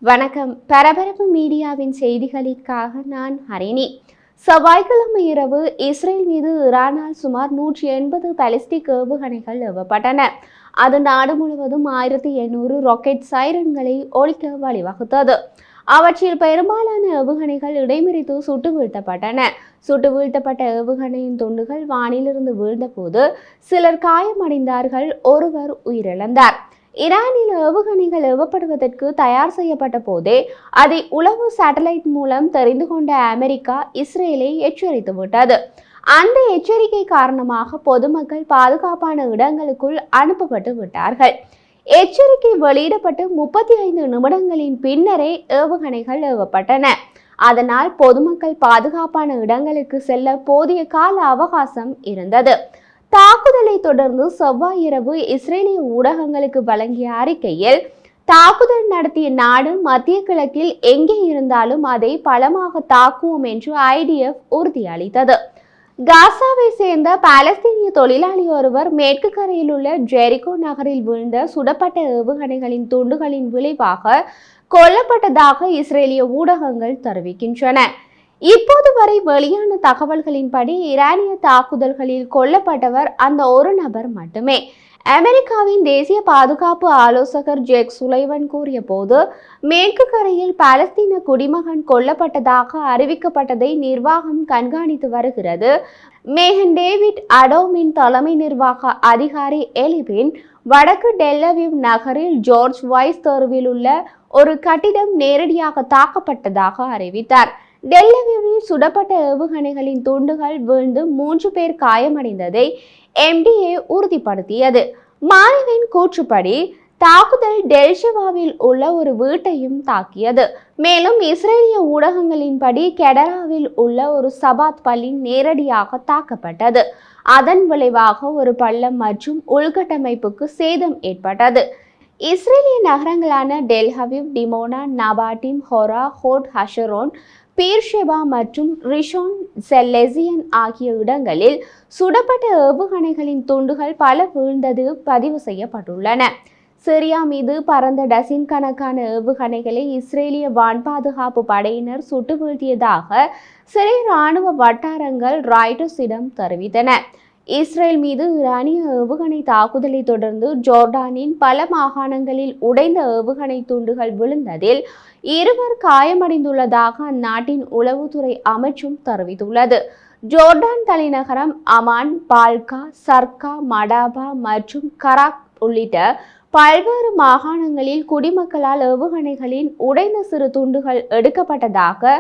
வணக்கம். பரபரப்பு மீடியாவின் செய்திகளுக்காக நான் ஹரிணி. செவ்வாய்க்கிழமை இரவு இஸ்ரேல் மீது ஈரானால் சுமார் 180 பாலிஸ்டிக் ஏவுகணைகள் ஏவப்பட்டன. அது நாடு முழுவதும் 1800 ராக்கெட் சைரன்களை ஒலிக்க வழிவகுத்தது. அவற்றில் பெரும்பாலான ஏவுகணைகள் இடைமறித்து சுட்டு வீழ்த்தப்பட்டன. சுட்டு வீழ்த்தப்பட்ட ஏவுகணையின் துண்டுகள் வானிலிருந்து வீழ்ந்தபோது சிலர் காயமடைந்தார்கள், ஒருவர் உயிரிழந்தார். ஈரானில் ஏவுகணைகள் ஏவப்படுவதற்கு தயார் செய்யப்பட்ட போதே அதை உளவு சேட்டலைட் மூலம் தெரிந்து கொண்ட அமெரிக்கா இஸ்ரேலை எச்சரித்துவிட்டது. அந்த எச்சரிக்கை காரணமாக பொதுமக்கள் பாதுகாப்பான இடங்களுக்குள் அனுப்பப்பட்டு விட்டார்கள். எச்சரிக்கை வெளியிடப்பட்டு 35 நிமிடங்களின் பின்னரே ஏவுகணைகள் ஏவப்பட்டன. அதனால் பொதுமக்கள் பாதுகாப்பான இடங்களுக்கு செல்ல போதிய கால அவகாசம் இருந்தது. தாக்குதலை தொடர்ந்து செவ்வாய் இரவு இஸ்ரேலிய ஊடகங்களுக்கு வழங்கிய அறிக்கையில், தாக்குதல் நடத்திய நாடு மத்திய கிழக்கில் எங்கே இருந்தாலும் அதை பலமாக தாக்குவோம் என்று IDF உறுதியளித்தது. காசாவை சேர்ந்த பாலஸ்தீனிய தொழிலாளி ஒருவர் மேற்கு கரையில் உள்ள ஜெரிகோ நகரில் வீழ்ந்த சுடப்பட்ட ஏவுகணைகளின் துண்டுகளின் விளைவாக கொல்லப்பட்டதாக இஸ்ரேலிய ஊடகங்கள் தெரிவிக்கின்றன. இப்போது வரை வெளியான தகவல்களின்படி ஈரானிய தாக்குதல்களில் கொல்லப்பட்டவர் அந்த ஒரு நபர் மட்டுமே. அமெரிக்காவின் தேசிய பாதுகாப்பு ஆலோசகர் ஜேக் சுலைவன் கூறிய போது, மேற்கு கரையில் பாலஸ்தீன குடிமகன் கொல்லப்பட்டதாக அறிவிக்கப்பட்டதை நிர்வாகம் கண்காணித்து வருகிறது. மேகன் டேவிட் அடோமின் தலைமை நிர்வாக அதிகாரி எலிபின் வடக்கு டெல்லவிவ் நகரில் ஜார்ஜ் வைஸ் தெருவில் உள்ள ஒரு கட்டிடம் நேரடியாக தாக்கப்பட்டதாக அறிவித்தார். டெல்லவிவில் சுடப்பட்ட ஏவுகணைகளின் துண்டுகள் வீழ்ந்து 3 பேர் காயமடைந்ததை MDA உறுதிப்படுத்தியது. மாலிவின் கூற்றுப்படி தாக்குதல் டெல்ஷவாவில் உள்ள ஒரு வீட்டையும் தாக்கியது. மேலும் இஸ்ரேலிய ஊடகங்களின்படி கெடராவில் உள்ள ஒரு சபாத் பள்ளி நேரடியாக தாக்கப்பட்டது. அதன் விளைவாக ஒரு பள்ளம் மற்றும் உள்கட்டமைப்புக்கு சேதம் ஏற்பட்டது. இஸ்ரேலிய நகரங்களான டெல்ஹவிவ், டிமோனா, நபாட்டிம், ஹொரா, ஹோட் ஹஷரோன், பீர்ஷெபா மற்றும் ரிஷோன் லெசியன் ஆகிய இடங்களில் சுடப்பட்ட ஏவுகணைகளின் துண்டுகள் பல வீழ்ந்தது பதிவு செய்யப்பட்டுள்ளன. சிரியா மீது பறந்த டசின் கணக்கான ஏவுகணைகளை இஸ்ரேலிய வான் பாதுகாப்பு படையினர் சுட்டு வீழ்த்தியதாக சிறிய இராணுவ வட்டாரங்கள் ராய்டர்ஸிடம் தெரிவித்தன. இஸ்ரேல் மீது ஈரானிய ஏவுகணை தாக்குதலை தொடர்ந்து ஜோர்டானின் பல மாகாணங்களில் உடைந்த ஏவுகணை துண்டுகள் விழுந்ததில் 2 காயமடைந்துள்ளதாக அந்நாட்டின் உளவுத்துறை அமைச்சும் தெரிவித்துள்ளது. ஜோர்டான் தலைநகரம் அமான், பால்கா, சர்கா, மடாபா மற்றும் கராக் உள்ளிட்ட பல்வேறு மாகாணங்களில் குடிமக்களால் ஏவுகணைகளின் உடைந்த சிறு துண்டுகள் எடுக்கப்பட்டதாக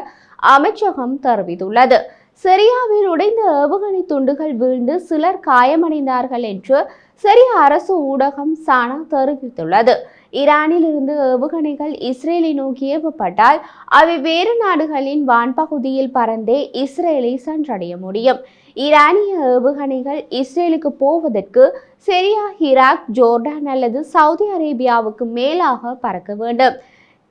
அமைச்சகம் தெரிவித்துள்ளது. சிரியாவில் உடைந்த ஏவுகணை துண்டுகள் வீழ்ந்து சிலர் காயமடைந்தார்கள் என்று சிரிய அரசு ஊடகம் சானா தெரிவித்துள்ளது. ஈரானில் இருந்து ஏவுகணைகள் இஸ்ரேலை நோக்கி ஏவப்பட்டால் அவை வேறு நாடுகளின் வான்பகுதியில் பறந்தே இஸ்ரேலை சென்றடைய முடியும். ஈரானிய ஏவுகணைகள் இஸ்ரேலுக்கு போவதற்கு சிரியா, ஈராக், ஜோர்டான் அல்லது சவுதி அரேபியாவுக்கு மேலாக பறக்க வேண்டும்.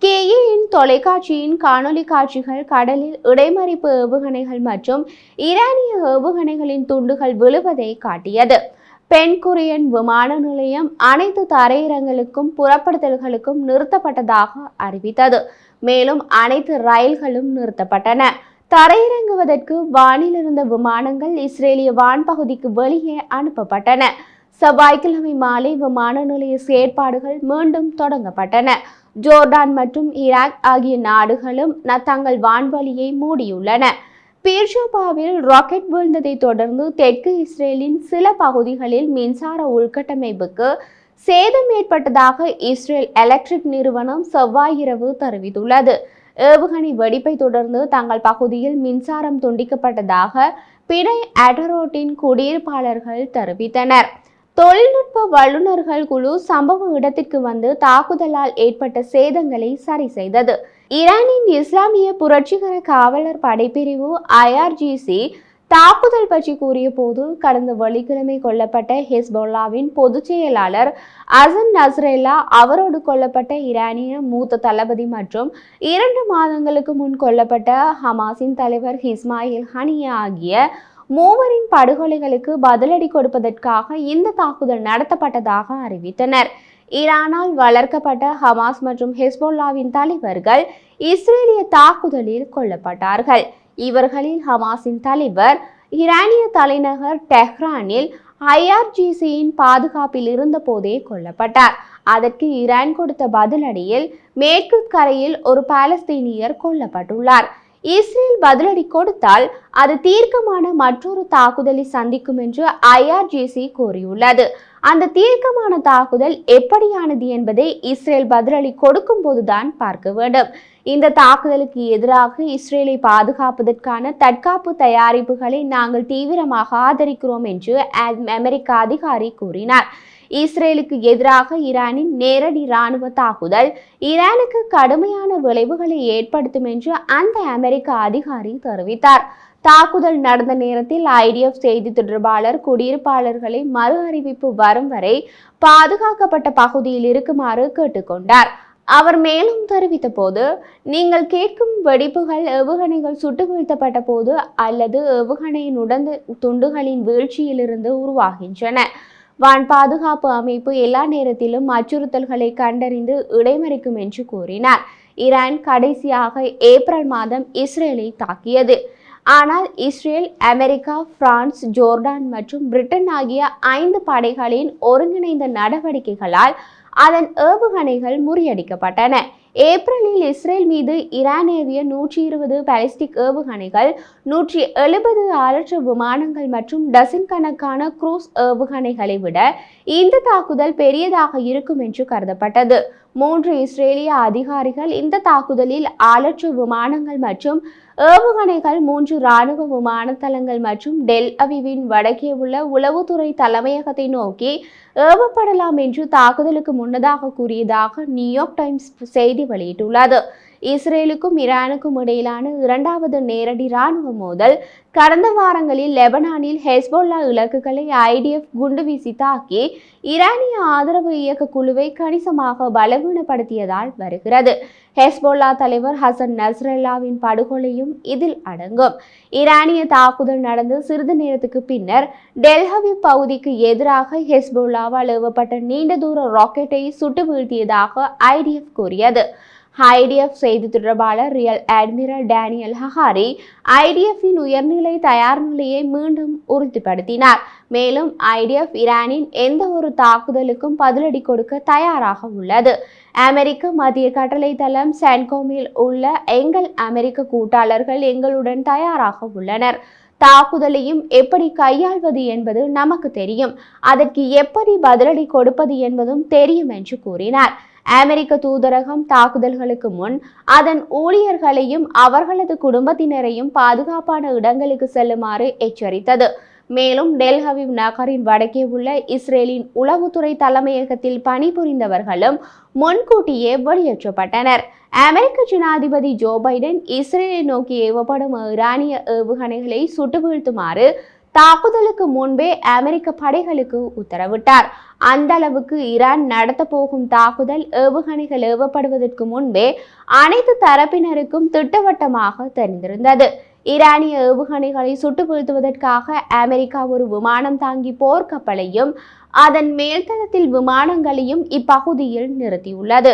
கேயின் தொலைக்காட்சியின் காணொலி காட்சிகள் கடலில் இடைமறிப்பு ஏவுகணைகள் மற்றும் ஈரானிய ஏவுகணைகளின் துண்டுகள் விழுவதை காட்டியது. பென் குரியன் விமான நிலையம் அனைத்து தரையிறங்களுக்கும் புறப்படுதல்களுக்கும் நிறுத்தப்பட்டதாக அறிவித்தது. மேலும் அனைத்து ரயில்களும் நிறுத்தப்பட்டன. தரையிறங்குவதற்கு வானில் இருந்த விமானங்கள் இஸ்ரேலிய வான்பகுதிக்கு வெளியே அனுப்பப்பட்டன. செவ்வாய்க்கிழமை மாலை விமான நிலைய செயற்பாடுகள் மீண்டும் தொடங்கப்பட்டன. ஜோர்டான் மற்றும் ஈராக் ஆகிய நாடுகளும் தங்கள் வான்வழியை மூடியுள்ளன. பீர்ஷெபாவில் ராக்கெட் வீழ்ந்ததை தொடர்ந்து தெற்கு இஸ்ரேலின் சில பகுதிகளில் மின்சார உள்கட்டமைப்புக்கு சேதம் ஏற்பட்டதாக இஸ்ரேல் எலக்ட்ரிக் நிறுவனம் செவ்வாய் இரவு தெரிவித்துள்ளது. ஏவுகணை வெடிப்பை தொடர்ந்து தங்கள் பகுதியில் மின்சாரம் துண்டிக்கப்பட்டதாக பிணை அடரோட்டின் குடியிருப்பாளர்கள் தெரிவித்தனர். தொழில்நுட்ப வல்லுநர்கள் குழு சம்பவ இடத்திற்கு வந்து தாக்குதலால் ஏற்பட்ட சேதங்களை சரி செய்தது. ஈரானின் இஸ்லாமிய புரட்சிகர காவலர் படைப்பிரிவு IRGC தாக்குதல் பற்றி கூறிய போது, கடந்த வெள்ளிக்கிழமை கொல்லப்பட்ட ஹெஸ்போல்லாவின் பொதுச் செயலாளர் அசன் நஸ்ரெல்லா, அவரோடு கொல்லப்பட்ட ஈரானிய மூத்த தளபதி மற்றும் 2 மாதங்களுக்கு முன் கொல்லப்பட்ட ஹமாஸின் தலைவர் இஸ்மாயில் ஹனியா ஆகிய 3 படுகொலைகளுக்கு பதிலடி கொடுப்பதற்காக இந்த தாக்குதல் நடத்தப்பட்டதாக அறிவித்தனர். ஈரானால் வளர்க்கப்பட்ட ஹமாஸ் மற்றும் ஹெஸ்போல்லாவின் தலைவர்கள் இஸ்ரேலிய தாக்குதலில் கொல்லப்பட்டார்கள். இவர்களில் ஹமாஸின் தலைவர் ஈரானிய தலைநகர் டெஹ்ரானில் IRGCயின் பாதுகாப்பில் இருந்த போதே கொல்லப்பட்டார். அதற்கு ஈரான் கொடுத்த பதிலடியில் மேற்கு கரையில் ஒரு பாலஸ்தீனியர் கொல்லப்பட்டுள்ளார். இஸ்ரேல் பதிலடி கொடுத்தால் அது தீர்க்கமான மற்றொரு தாக்குதலை சந்திக்கும் என்று IRGC கூறியுள்ளது. அந்த தீர்க்கமான தாக்குதல் எப்படியானது என்பதை இஸ்ரேல் பதிலடி கொடுக்கும் போதுதான் பார்க்க வேண்டும். இந்த தாக்குதலுக்கு எதிராக இஸ்ரேலை பாதுகாப்பதற்கான தற்காப்பு தயாரிப்புகளை நாங்கள் தீவிரமாக ஆதரிக்கிறோம் என்று அமெரிக்க அதிகாரி கூறினார். இஸ்ரேலுக்கு எதிராக ஈரானின் நேரடி இராணுவ தாக்குதல் ஈரானுக்கு கடுமையான விளைவுகளை ஏற்படுத்தும் என்று அந்த அமெரிக்க அதிகாரி தெரிவித்தார். தாக்குதல் நடந்த நேரத்தில் IDF செய்தி தொடர்பாளர் குடியிருப்பாளர்களை மறு அறிவிப்பு வரும் வரை பாதுகாக்கப்பட்ட பகுதியில் இருக்குமாறு கேட்டுக்கொண்டார். அவர் மேலும் தெரிவித்த போது, நீங்கள் கேட்கும் வெடிப்புகள் ஏவுகணைகள் சுட்டு வீழ்த்தப்பட்ட போது அல்லது ஏவுகணையின் உடந்த துண்டுகளின் வீழ்ச்சியிலிருந்து உருவாகின்றன. வான் பாதுகாப்பு அமைப்பு எல்லா நேரத்திலும் அச்சுறுத்தல்களை கண்டறிந்து இடைமறிக்கும் என்று கூறினார். ஈரான் கடைசியாக ஏப்ரல் மாதம் இஸ்ரேலை தாக்கியது. ஆனால் இஸ்ரேல், அமெரிக்கா, பிரான்ஸ், ஜோர்டான் மற்றும் பிரிட்டன் ஆகிய 5 படைகளின் ஒருங்கிணைந்த நடவடிக்கைகளால் அதன் ஏவுகணைகள் முறியடிக்கப்பட்டன. ஏப்ரலில் இஸ்ரேல் மீது ஈரான் ஏவிய 120 பாலிஸ்டிக் ஏவுகணைகள், 170 ஆளற்ற விமானங்கள் மற்றும் டசின் கணக்கான குரூஸ் ஏவுகணைகளை விட இந்த தாக்குதல் பெரியதாக இருக்கும் என்று கருதப்பட்டது. 3 இஸ்ரேலிய அதிகாரிகள் இந்த தாக்குதலில் ஆளற்ற விமானங்கள் மற்றும் ஏவுகணைகள் 3 இராணுவ விமான தளங்கள் மற்றும் டெல் அவிவின் வடக்கே உள்ள உளவுத்துறை தலைமையகத்தை நோக்கி ஏவப்படலாம் என்று தாக்குதலுக்கு முன்னதாக கூறியதாக நியூயார்க் டைம்ஸ் செய்தி வெளியிட்டுள்ளது. இஸ்ரேலுக்கும் ஈரானுக்கும் இடையிலான 2வது நேரடி இராணுவ மோதல் கடந்த வாரங்களில் லெபனானில் ஹெஸ்போல்லா இலக்குகளை IDF குண்டு வீசி தாக்கி ஈரானிய ஆதரவு இயக்க குழுவை கணிசமாக பலவீனப்படுத்தியதால் வருகிறது. ஹெஸ்போல்லா தலைவர் ஹசன் நஸ்ரல்லாவின் படுகொலையும் இதில் அடங்கும். ஈரானிய தாக்குதல் நடந்து சிறிது நேரத்துக்கு பின்னர் டெல்ஹவிவ் பகுதிக்கு எதிராக ஹெஸ்போல்லாவால் ஏவப்பட்ட நீண்ட தூர ராக்கெட்டை சுட்டு வீழ்த்தியதாக IDF கூறியது. IDF செய்தி தொடர்பாளர் ரியல் அட்மிரல் டேனியல் ஹஹாரி IDFின் உயர்நிலை தயார் நிலையை மீண்டும் உறுதிப்படுத்தினார். மேலும் IDF ஈரானின் எந்த ஒரு தாக்குதலுக்கும் பதிலடி கொடுக்க தயாராக உள்ளது. அமெரிக்க மத்திய கட்டளை தளம் சென்கோமில் உள்ள எங்கள் அமெரிக்க கூட்டாளர்கள் எங்களுடன் தயாராக உள்ளனர். தாக்குதலையும் எப்படி கையாள்வது என்பது நமக்கு தெரியும். அதற்கு எப்படி பதிலடி கொடுப்பது என்பதும் தெரியும் என்று கூறினார். அமெரிக்க தூதரகம் தாக்குதல்களுக்கு முன் அதன் ஊழியர்களையும் அவர்களது குடும்பத்தினரையும் பாதுகாப்பான இடங்களுக்கு செல்லுமாறு எச்சரித்தது. மேலும் டெல்ஹவிவ் நகரின் வடக்கே உள்ள இஸ்ரேலின் உளவுத்துறை தலைமையகத்தில் பணிபுரிந்தவர்களும் முன்கூட்டியே வெளியேற்றப்பட்டனர். அமெரிக்க ஜனாதிபதி ஜோ பைடன் இஸ்ரேலை நோக்கி ஏவப்படும் ஈரானிய ஏவுகணைகளை சுட்டு வீழ்த்துமாறு தாக்குதலுக்கு முன்பே அமெரிக்க படைகளுக்கு உத்தரவிட்டார். அந்த அளவுக்கு ஈரான் நடத்த போகும் தாக்குதல் ஏவுகணைகள் ஏவப்படுவதற்கு முன்பே அனைத்து தரப்பினருக்கும் திட்டவட்டமாக தெரிந்திருந்தது. ஈரானிய ஏவுகணைகளை சுட்டு வீழ்த்துவதற்காக அமெரிக்கா ஒரு விமானம் தாங்கி போர்க்கப்பலையும் அதன் மேல்தளத்தில் விமானங்களையும் இப்பகுதியில் நிறுத்தியுள்ளது.